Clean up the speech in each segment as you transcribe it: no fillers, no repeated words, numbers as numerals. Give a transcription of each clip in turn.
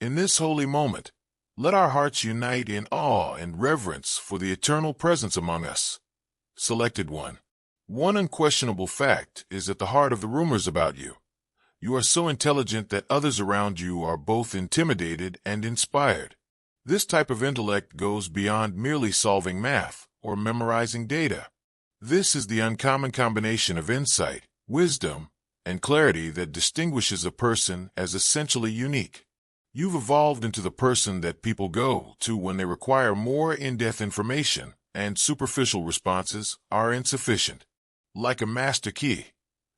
In this holy moment, let our hearts unite in awe and reverence for the eternal presence among us. Selected one. One unquestionable fact is at the heart of the rumors about you. You are so intelligent that others around you are both intimidated and inspired. This type of intellect goes beyond merely solving math or memorizing data. This is the uncommon combination of insight, wisdom, and clarity that distinguishes a person as essentially unique. You've evolved into the person that people go to when they require more in-depth information and superficial responses are insufficient. Like a master key,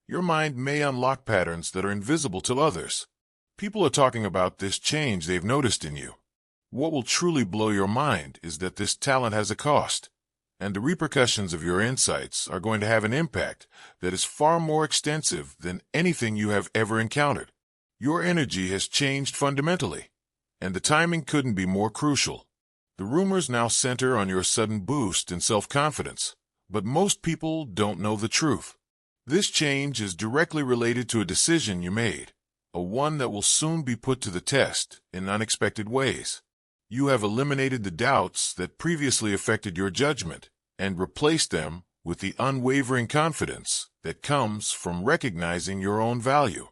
your mind may unlock patterns that are invisible to others. People are talking about this change they've noticed in you. What will truly blow your mind is that this talent has a cost, and the repercussions of your insights are going to have an impact that is far more extensive than anything you have ever encountered. Your energy has changed fundamentally, and the timing couldn't be more crucial. The rumors now center on your sudden boost in self-confidence, but most people don't know the truth. This change is directly related to a decision you made, a one that will soon be put to the test in unexpected ways. You have eliminated the doubts that previously affected your judgment and replaced them with the unwavering confidence that comes from recognizing your own value.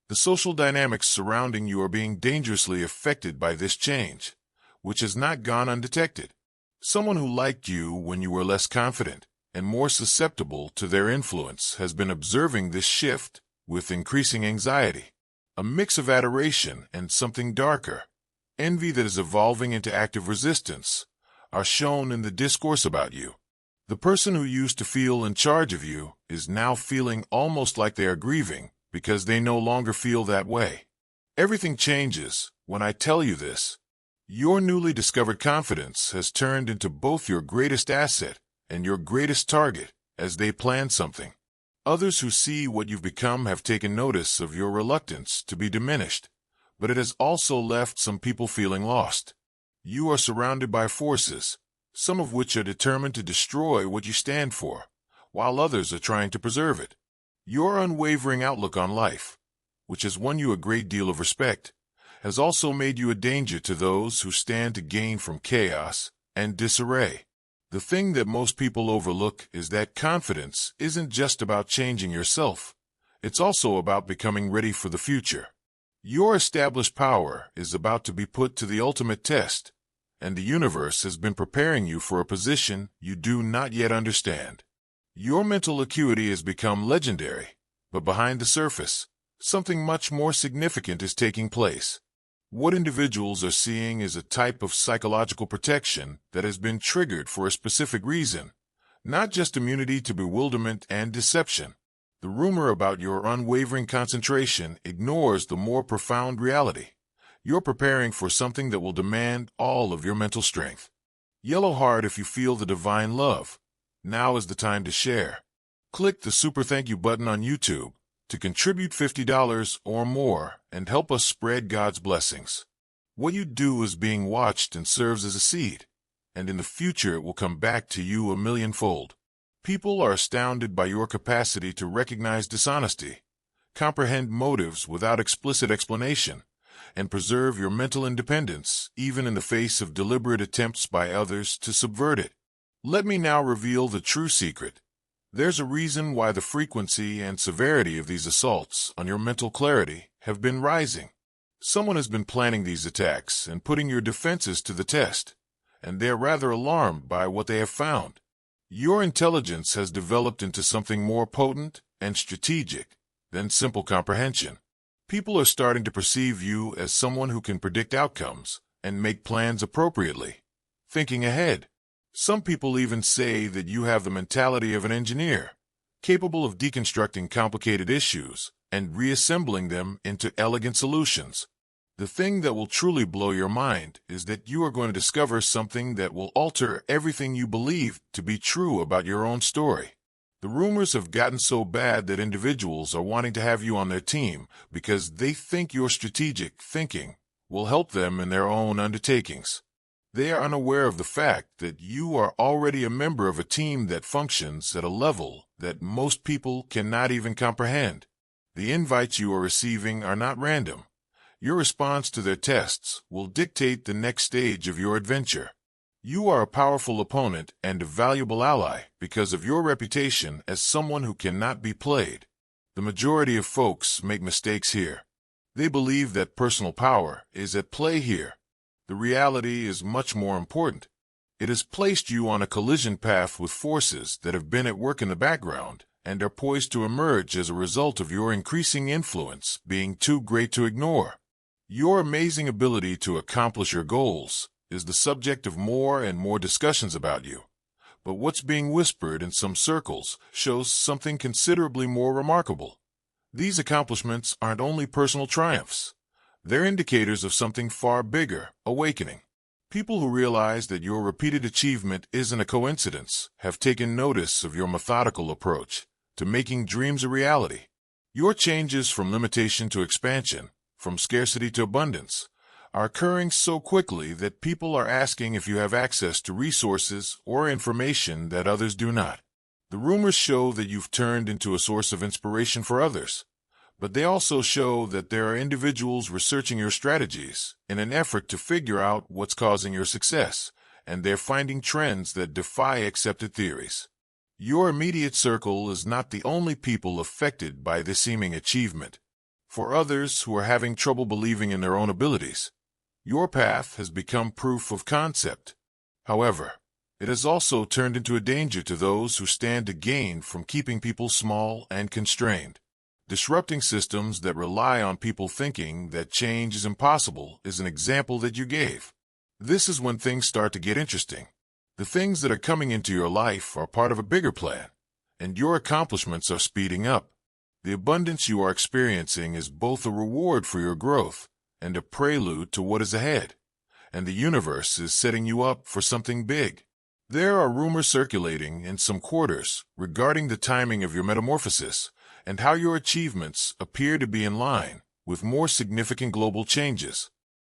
The social dynamics surrounding you are being dangerously affected by this change, which has not gone undetected. Someone who liked you when you were less confident and more susceptible to their influence has been observing this shift with increasing anxiety. A mix of adoration and something darker, envy that is evolving into active resistance, are shown in the discourse about you. The person who used to feel in charge of you is now feeling almost like they are grieving because they no longer feel that way. Everything changes when I tell you this. Your newly discovered confidence has turned into both your greatest asset and your greatest target as they plan something. Others who see what you've become have taken notice of your reluctance to be diminished, but it has also left some people feeling lost. You are surrounded by forces, some of which are determined to destroy what you stand for, while others are trying to preserve it. Your unwavering outlook on life, which has won you a great deal of respect, has also made you a danger to those who stand to gain from chaos and disarray. The thing that most people overlook is that confidence isn't just about changing yourself. It's also about becoming ready for the future. Your established power is about to be put to the ultimate test, and the universe has been preparing you for a position you do not yet understand. Your mental acuity has become legendary, but behind the surface, something much more significant is taking place. What individuals are seeing is a type of psychological protection that has been triggered for a specific reason, not just immunity to bewilderment and deception. The rumor about your unwavering concentration ignores the more profound reality. You're preparing for something that will demand all of your mental strength. Yellow heart if you feel the divine love. Now is the time to share. Click the super thank you button on YouTube to contribute $50 or more and help us spread God's blessings. What you do is being watched and serves as a seed, and in the future it will come back to you a millionfold. People are astounded by your capacity to recognize dishonesty, comprehend motives without explicit explanation, and preserve your mental independence even in the face of deliberate attempts by others to subvert it. Let me now reveal the true secret. There's a reason why the frequency and severity of these assaults on your mental clarity have been rising. Someone has been planning these attacks and putting your defenses to the test, and they're rather alarmed by what they have found. Your intelligence has developed into something more potent and strategic than simple comprehension. People are starting to perceive you as someone who can predict outcomes and make plans appropriately, thinking ahead. Some people even say that you have the mentality of an engineer, capable of deconstructing complicated issues and reassembling them into elegant solutions. The thing that will truly blow your mind is that you are going to discover something that will alter everything you believe to be true about your own story. The rumors have gotten so bad that individuals are wanting to have you on their team because they think your strategic thinking will help them in their own undertakings. They are unaware of the fact that you are already a member of a team that functions at a level that most people cannot even comprehend. The invites you are receiving are not random. Your response to their tests will dictate the next stage of your adventure. You are a powerful opponent and a valuable ally because of your reputation as someone who cannot be played. The majority of folks make mistakes here. They believe that personal power is at play here. The reality is much more important. It has placed you on a collision path with forces that have been at work in the background and are poised to emerge as a result of your increasing influence being too great to ignore. Your amazing ability to accomplish your goals is the subject of more and more discussions about you. But what's being whispered in some circles shows something considerably more remarkable. These accomplishments aren't only personal triumphs. They're indicators of something far bigger, awakening. People who realize that your repeated achievement isn't a coincidence have taken notice of your methodical approach to making dreams a reality. Your changes from limitation to expansion, from scarcity to abundance, are occurring so quickly that people are asking if you have access to resources or information that others do not. The rumors show that you've turned into a source of inspiration for others, but they also show that there are individuals researching your strategies in an effort to figure out what's causing your success, and they're finding trends that defy accepted theories. Your immediate circle is not the only people affected by this seeming achievement. For others who are having trouble believing in their own abilities, your path has become proof of concept. However, it has also turned into a danger to those who stand to gain from keeping people small and constrained. Disrupting systems that rely on people thinking that change is impossible is an example that you gave. This is when things start to get interesting. The things that are coming into your life are part of a bigger plan, and your accomplishments are speeding up. The abundance you are experiencing is both a reward for your growth and a prelude to what is ahead, and the universe is setting you up for something big. There are rumors circulating in some quarters regarding the timing of your metamorphosis and how your achievements appear to be in line with more significant global changes.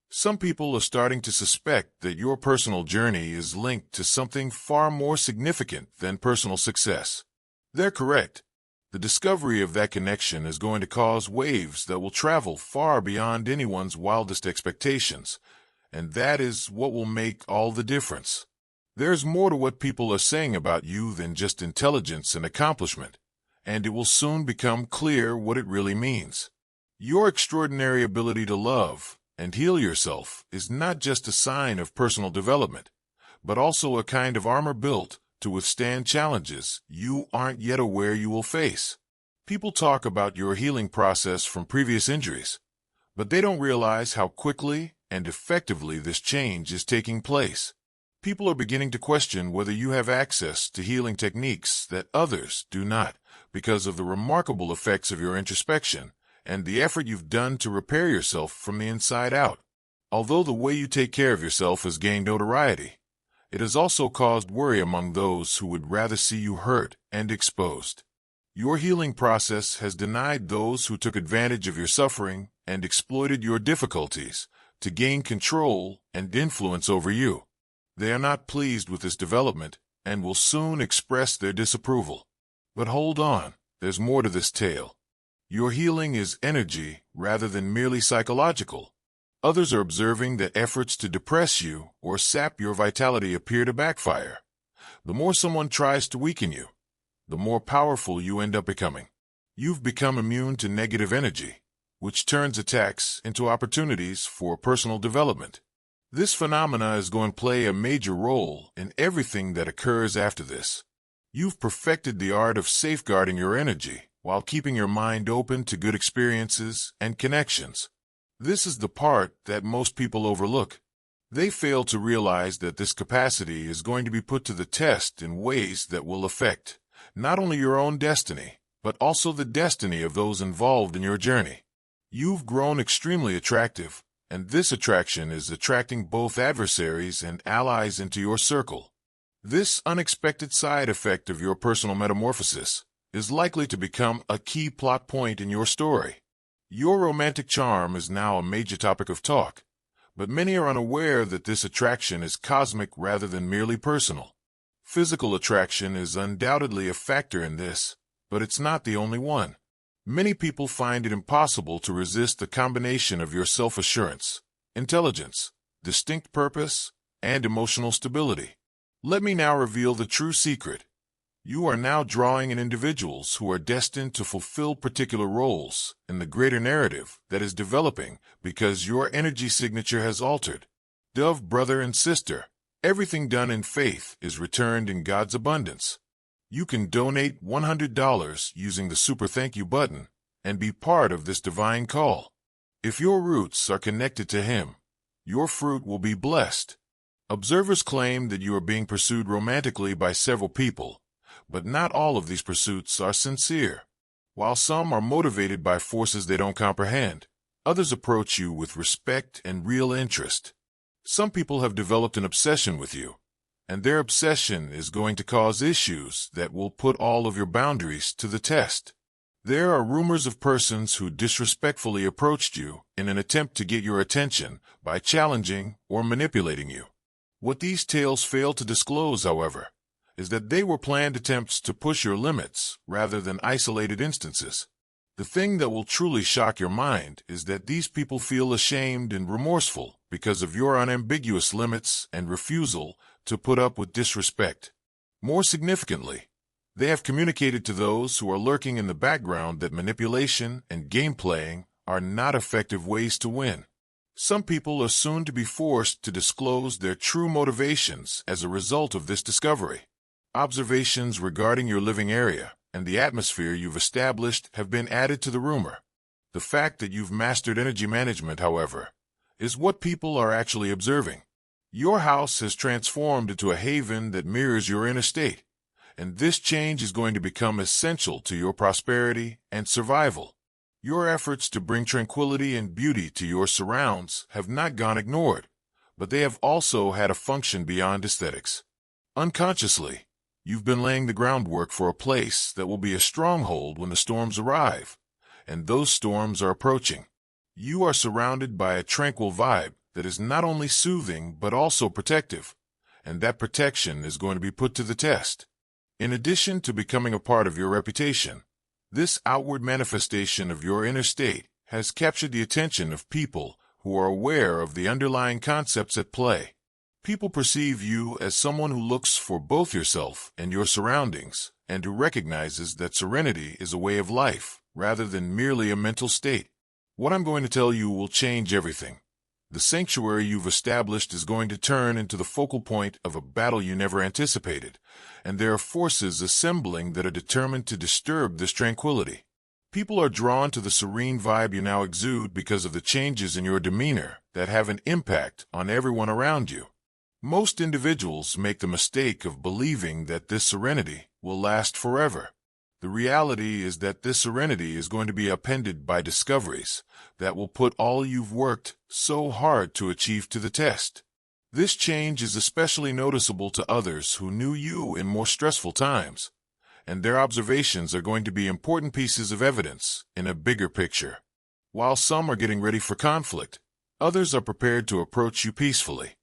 Some people are starting to suspect that your personal journey is linked to something far more significant than personal success. They're correct. The discovery of that connection is going to cause waves that will travel far beyond anyone's wildest expectations, and that is what will make all the difference. There's more to what people are saying about you than just intelligence and accomplishment, and it will soon become clear what it really means. Your extraordinary ability to love and heal yourself is not just a sign of personal development, but also a kind of armor built to withstand challenges you aren't yet aware you will face. People talk about your healing process from previous injuries, but they don't realize how quickly and effectively this change is taking place. People are beginning to question whether you have access to healing techniques that others do not, because of the remarkable effects of your introspection and the effort you've done to repair yourself from the inside out. Although the way you take care of yourself has gained notoriety, it has also caused worry among those who would rather see you hurt and exposed. Your healing process has denied those who took advantage of your suffering and exploited your difficulties to gain control and influence over you. They are not pleased with this development and will soon express their disapproval. But hold on, there's more to this tale. Your healing is energy rather than merely psychological. Others are observing that efforts to depress you or sap your vitality appear to backfire. The more someone tries to weaken you, the more powerful you end up becoming. You've become immune to negative energy, which turns attacks into opportunities for personal development. This phenomena is going to play a major role in everything that occurs after this. You've perfected the art of safeguarding your energy while keeping your mind open to good experiences and connections. This is the part that most people overlook. They fail to realize that this capacity is going to be put to the test in ways that will affect not only your own destiny, but also the destiny of those involved in your journey. You've grown extremely attractive, and this attraction is attracting both adversaries and allies into your circle. This unexpected side effect of your personal metamorphosis is likely to become a key plot point in your story. Your romantic charm is now a major topic of talk, but many are unaware that this attraction is cosmic rather than merely personal. Physical attraction is undoubtedly a factor in this, but it's not the only one. Many people find it impossible to resist the combination of your self-assurance, intelligence, distinct purpose, and emotional stability. Let me now reveal the true secret. You are now drawing in individuals who are destined to fulfill particular roles in the greater narrative that is developing because your energy signature has altered. Dove, brother and sister, everything done in faith is returned in God's abundance. You can donate $100 using the Super Thank You button and be part of this divine call. If your roots are connected to Him, your fruit will be blessed. Observers claim that you are being pursued romantically by several people, but not all of these pursuits are sincere. While some are motivated by forces they don't comprehend, others approach you with respect and real interest. Some people have developed an obsession with you, and their obsession is going to cause issues that will put all of your boundaries to the test. There are rumors of persons who disrespectfully approached you in an attempt to get your attention by challenging or manipulating you. What these tales fail to disclose, however, is that they were planned attempts to push your limits rather than isolated instances. The thing that will truly shock your mind is that these people feel ashamed and remorseful because of your unambiguous limits and refusal to put up with disrespect. More significantly, they have communicated to those who are lurking in the background that manipulation and game playing are not effective ways to win. Some people are soon to be forced to disclose their true motivations as a result of this discovery. Observations regarding your living area and the atmosphere you've established have been added to the rumor. The fact that you've mastered energy management, however, is what people are actually observing. Your house has transformed into a haven that mirrors your inner state, and this change is going to become essential to your prosperity and survival. Your efforts to bring tranquility and beauty to your surrounds have not gone ignored, but they have also had a function beyond aesthetics. Unconsciously, you've been laying the groundwork for a place that will be a stronghold when the storms arrive, and those storms are approaching. You are surrounded by a tranquil vibe that is not only soothing but also protective, and that protection is going to be put to the test. In addition to becoming a part of your reputation, this outward manifestation of your inner state has captured the attention of people who are aware of the underlying concepts at play. People perceive you as someone who looks for both yourself and your surroundings, and who recognizes that serenity is a way of life rather than merely a mental state. What I'm going to tell you will change everything. The sanctuary you've established is going to turn into the focal point of a battle you never anticipated, and there are forces assembling that are determined to disturb this tranquility. People are drawn to the serene vibe you now exude because of the changes in your demeanor that have an impact on everyone around you. Most individuals make the mistake of believing that this serenity will last forever. The reality is that this serenity is going to be appended by discoveries that will put all you've worked so hard to achieve to the test. This change is especially noticeable to others who knew you in more stressful times, and their observations are going to be important pieces of evidence in a bigger picture. While some are getting ready for conflict, others are prepared to approach you peacefully.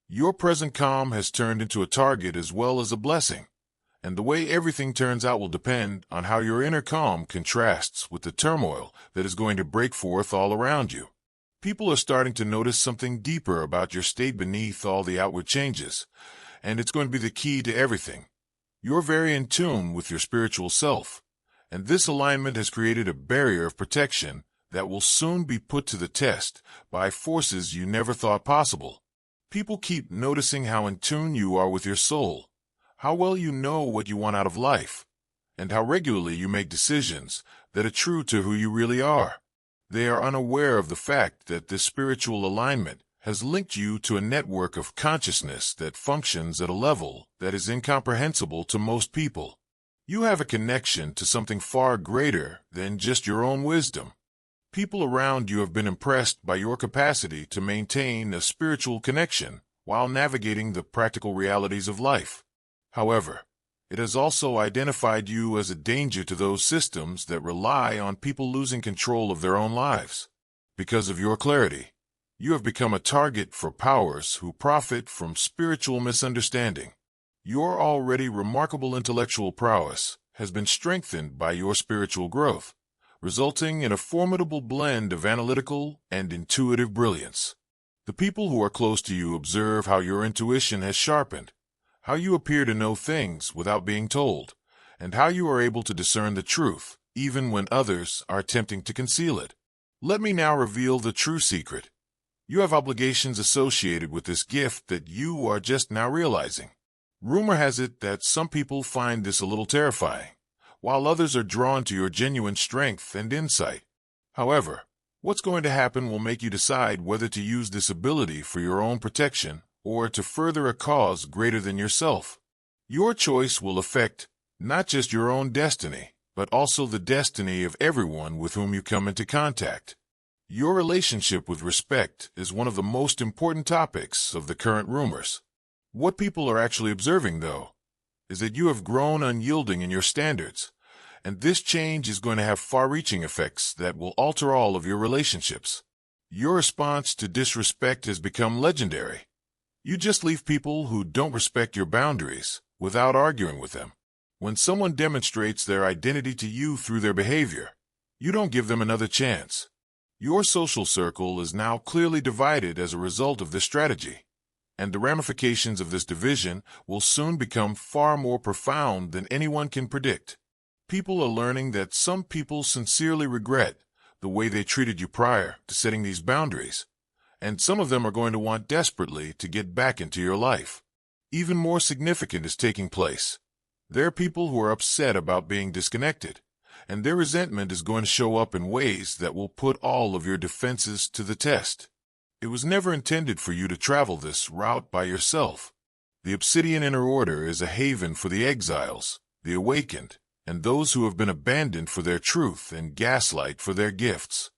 Your present calm has turned into a target as well as a blessing, and the way everything turns out will depend on how your inner calm contrasts with the turmoil that is going to break forth all around you. People are starting to notice something deeper about your state beneath all the outward changes, and it's going to be the key to everything. You're very in tune with your spiritual self, and this alignment has created a barrier of protection that will soon be put to the test by forces you never thought possible. People keep noticing how in tune you are with your soul, how well you know what you want out of life, and how regularly you make decisions that are true to who you really are. They are unaware of the fact that this spiritual alignment has linked you to a network of consciousness that functions at a level that is incomprehensible to most people. You have a connection to something far greater than just your own wisdom. People around you have been impressed by your capacity to maintain a spiritual connection while navigating the practical realities of life. However, it has also identified you as a danger to those systems that rely on people losing control of their own lives. Because of your clarity, you have become a target for powers who profit from spiritual misunderstanding. Your already remarkable intellectual prowess has been strengthened by your spiritual growth, resulting in a formidable blend of analytical and intuitive brilliance. The people who are close to you observe how your intuition has sharpened, how you appear to know things without being told, and how you are able to discern the truth, even when others are attempting to conceal it. Let me now reveal the true secret. You have obligations associated with this gift that you are just now realizing. Rumor has it that some people find this a little terrifying, while others are drawn to your genuine strength and insight. However, what's going to happen will make you decide whether to use this ability for your own protection or to further a cause greater than yourself. Your choice will affect not just your own destiny, but also the destiny of everyone with whom you come into contact. Your relationship with respect is one of the most important topics of the current rumors. What people are actually observing, though, is that you have grown unyielding in your standards, and this change is going to have far-reaching effects that will alter all of your relationships. Your response to disrespect has become legendary. You just leave people who don't respect your boundaries without arguing with them. When someone demonstrates their identity to you through their behavior, you don't give them another chance. Your social circle is now clearly divided as a result of this strategy, and the ramifications of this division will soon become far more profound than anyone can predict. People are learning that some people sincerely regret the way they treated you prior to setting these boundaries, and some of them are going to want desperately to get back into your life. Even more significant is taking place. There are people who are upset about being disconnected, and their resentment is going to show up in ways that will put all of your defenses to the test. It was never intended for you to travel this route by yourself. The Obsidian Inner Order is a haven for the exiles, the awakened, and those who have been abandoned for their truth and gaslight for their gifts.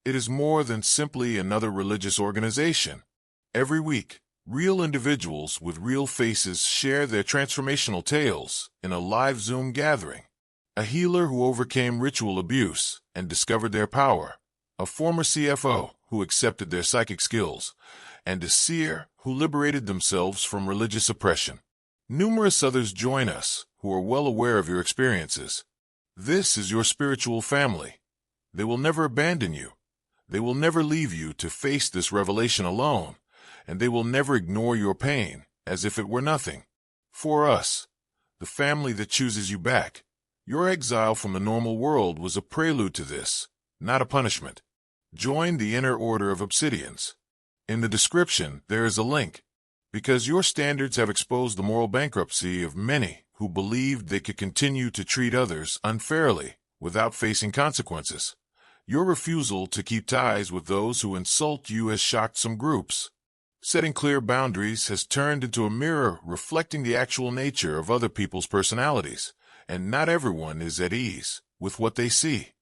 It is more than simply another religious organization. Every week, real individuals with real faces share their transformational tales in a live Zoom gathering. A healer who overcame ritual abuse and discovered their power, a former CFO who accepted their psychic skills, and a seer who liberated themselves from religious oppression. Numerous others join us who are well aware of your experiences. This is your spiritual family. They will never abandon you. They will never leave you to face this revelation alone, and they will never ignore your pain as if it were nothing. For us, the family that chooses you back, your exile from the normal world was a prelude to this, not a punishment. Join the Inner Order of Obsidians. In the description, there is a link, because your standards have exposed the moral bankruptcy of many who believed they could continue to treat others unfairly without facing consequences. Your refusal to keep ties with those who insult you has shocked some groups. Setting clear boundaries has turned into a mirror reflecting the actual nature of other people's personalities, and not everyone is at ease with what they see.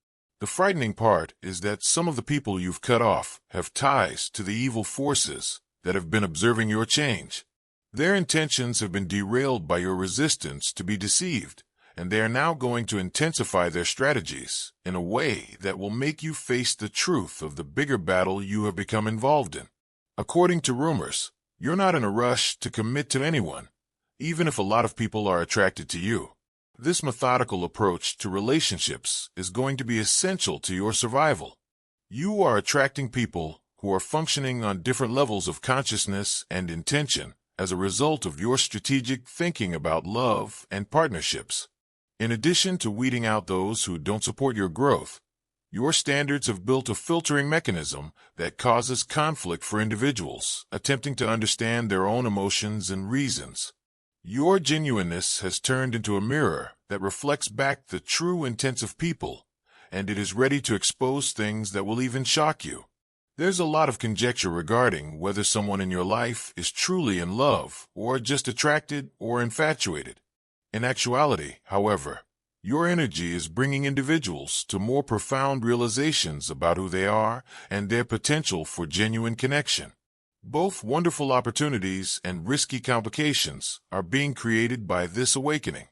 The frightening part is that some of the people you've cut off have ties to the evil forces that have been observing your change. Their intentions have been derailed by your resistance to be deceived, and they are now going to intensify their strategies in a way that will make you face the truth of the bigger battle you have become involved in. According to rumors, you're not in a rush to commit to anyone, even if a lot of people are attracted to you. This methodical approach to relationships is going to be essential to your survival. You are attracting people who are functioning on different levels of consciousness and intention as a result of your strategic thinking about love and partnerships. In addition to weeding out those who don't support your growth, your standards have built a filtering mechanism that causes conflict for individuals attempting to understand their own emotions and reasons. Your genuineness has turned into a mirror that reflects back the true intents of people, and it is ready to expose things that will even shock you. There's a lot of conjecture regarding whether someone in your life is truly in love or just attracted or infatuated. In actuality, however, your energy is bringing individuals to more profound realizations about who they are and their potential for genuine connection. Both wonderful opportunities and risky complications are being created by this awakening.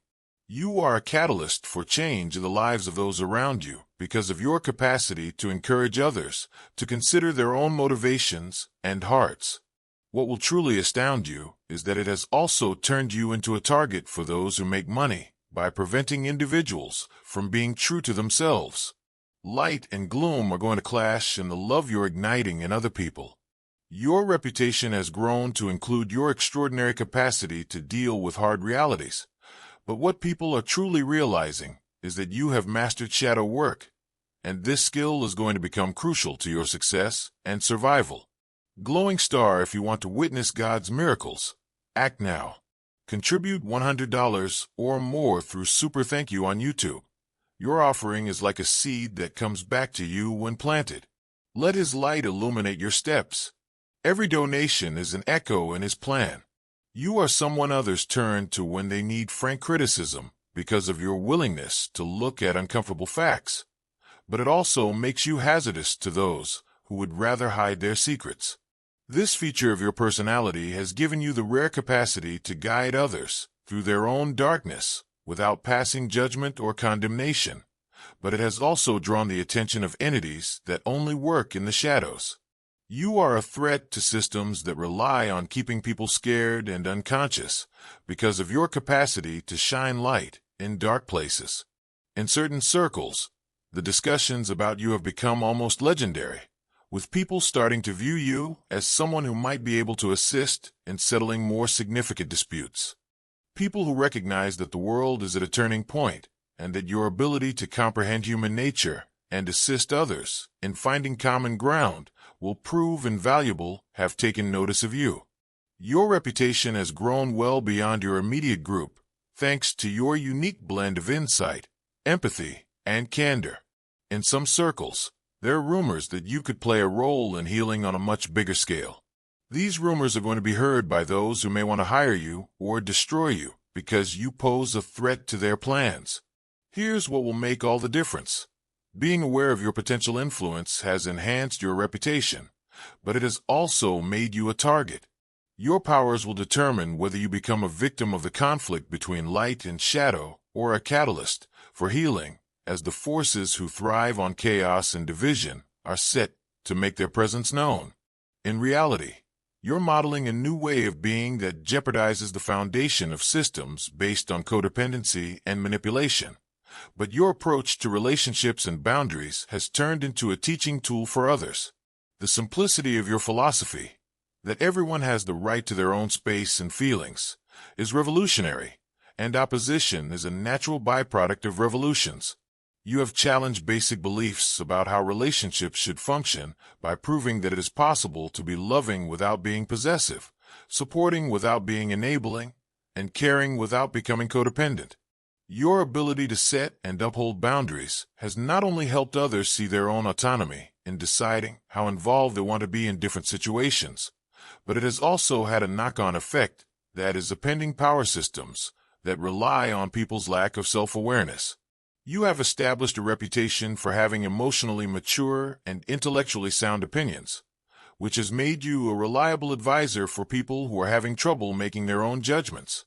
You are a catalyst for change in the lives of those around you because of your capacity to encourage others to consider their own motivations and hearts. What will truly astound you is that it has also turned you into a target for those who make money by preventing individuals from being true to themselves. Light and gloom are going to clash in the love you're igniting in other people. Your reputation has grown to include your extraordinary capacity to deal with hard realities. But what people are truly realizing is that you have mastered shadow work, and this skill is going to become crucial to your success and survival. Glowing star, if you want to witness God's miracles, act now. Contribute $100 or more through Super Thank You on YouTube. Your offering is like a seed that comes back to you when planted. Let His light illuminate your steps. Every donation is an echo in His plan. You are someone others turn to when they need frank criticism because of your willingness to look at uncomfortable facts. But it also makes you hazardous to those who would rather hide their secrets. This feature of your personality has given you the rare capacity to guide others through their own darkness without passing judgment or condemnation, but it has also drawn the attention of entities that only work in the shadows. You are a threat to systems that rely on keeping people scared and unconscious because of your capacity to shine light in dark places. In certain circles, the discussions about you have become almost legendary, with people starting to view you as someone who might be able to assist in settling more significant disputes. People who recognize that the world is at a turning point and that your ability to comprehend human nature and assist others in finding common ground will prove invaluable have taken notice of you. Your reputation has grown well beyond your immediate group thanks to your unique blend of insight, empathy, and candor. In some circles, there are rumors that you could play a role in healing on a much bigger scale. These rumors are going to be heard by those who may want to hire you or destroy you because you pose a threat to their plans. Here's what will make all the difference. Being aware of your potential influence has enhanced your reputation, but it has also made you a target. Your powers will determine whether you become a victim of the conflict between light and shadow or a catalyst for healing, as the forces who thrive on chaos and division are set to make their presence known. In reality, you're modeling a new way of being that jeopardizes the foundation of systems based on codependency and manipulation. But your approach to relationships and boundaries has turned into a teaching tool for others. The simplicity of your philosophy, that everyone has the right to their own space and feelings, is revolutionary, and opposition is a natural byproduct of revolutions. You have challenged basic beliefs about how relationships should function by proving that it is possible to be loving without being possessive, supporting without being enabling, and caring without becoming codependent. Your ability to set and uphold boundaries has not only helped others see their own autonomy in deciding how involved they want to be in different situations, but it has also had a knock-on effect that is upending power systems that rely on people's lack of self-awareness. You have established a reputation for having emotionally mature and intellectually sound opinions, which has made you a reliable advisor for people who are having trouble making their own judgments.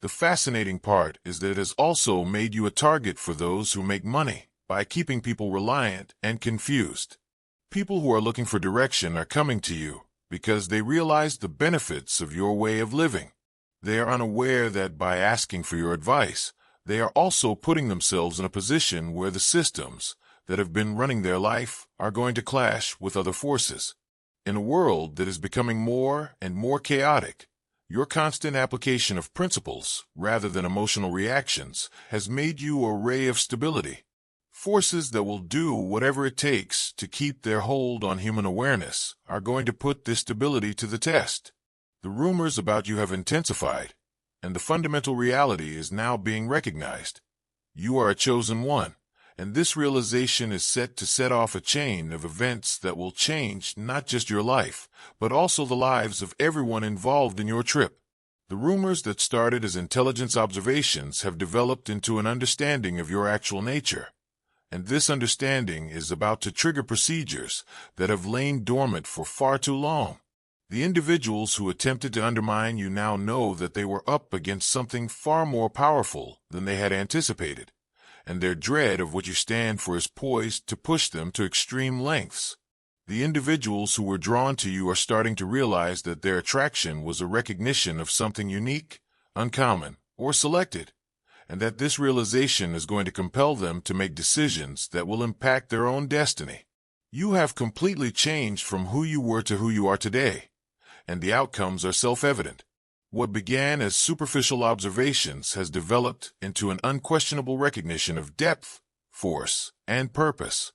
The fascinating part is that it has also made you a target for those who make money by keeping people reliant and confused. People who are looking for direction are coming to you because they realize the benefits of your way of living. They are unaware that by asking for your advice, they are also putting themselves in a position where the systems that have been running their life are going to clash with other forces. In a world that is becoming more and more chaotic, your constant application of principles rather than emotional reactions has made you a ray of stability. Forces that will do whatever it takes to keep their hold on human awareness are going to put this stability to the test. The rumors about you have intensified, and the fundamental reality is now being recognized. You are a chosen one, and this realization is set to set off a chain of events that will change not just your life, but also the lives of everyone involved in your trip. The rumors that started as intelligence observations have developed into an understanding of your actual nature, and this understanding is about to trigger procedures that have lain dormant for far too long. The individuals who attempted to undermine you now know that they were up against something far more powerful than they had anticipated, and their dread of what you stand for is poised to push them to extreme lengths. The individuals who were drawn to you are starting to realize that their attraction was a recognition of something unique, uncommon, or selected, and that this realization is going to compel them to make decisions that will impact their own destiny. You have completely changed from who you were to who you are today, and the outcomes are self-evident. What began as superficial observations has developed into an unquestionable recognition of depth, force, and purpose.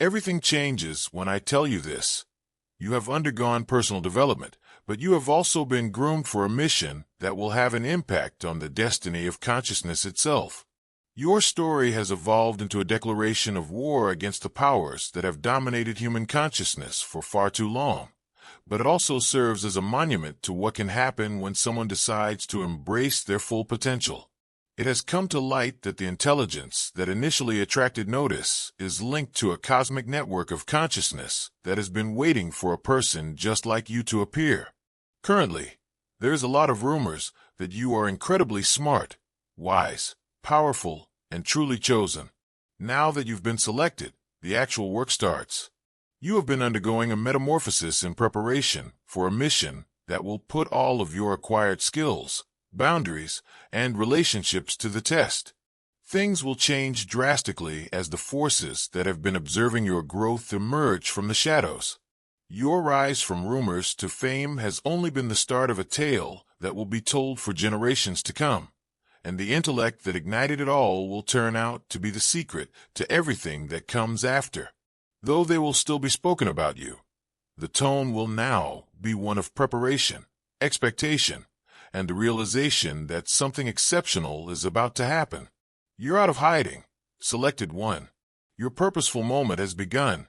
Everything changes when I tell you this. You have undergone personal development, but you have also been groomed for a mission that will have an impact on the destiny of consciousness itself. Your story has evolved into a declaration of war against the powers that have dominated human consciousness for far too long. But it also serves as a monument to what can happen when someone decides to embrace their full potential. It has come to light that the intelligence that initially attracted notice is linked to a cosmic network of consciousness that has been waiting for a person just like you to appear. Currently, there is a lot of rumors that you are incredibly smart, wise, powerful, and truly chosen. Now that you've been selected, the actual work starts. You have been undergoing a metamorphosis in preparation for a mission that will put all of your acquired skills, boundaries, and relationships to the test. Things will change drastically as the forces that have been observing your growth emerge from the shadows. Your rise from rumors to fame has only been the start of a tale that will be told for generations to come, and the intellect that ignited it all will turn out to be the secret to everything that comes after. Though they will still be spoken about you, the tone will now be one of preparation, expectation, and the realization that something exceptional is about to happen. You're out of hiding, selected one. Your purposeful moment has begun,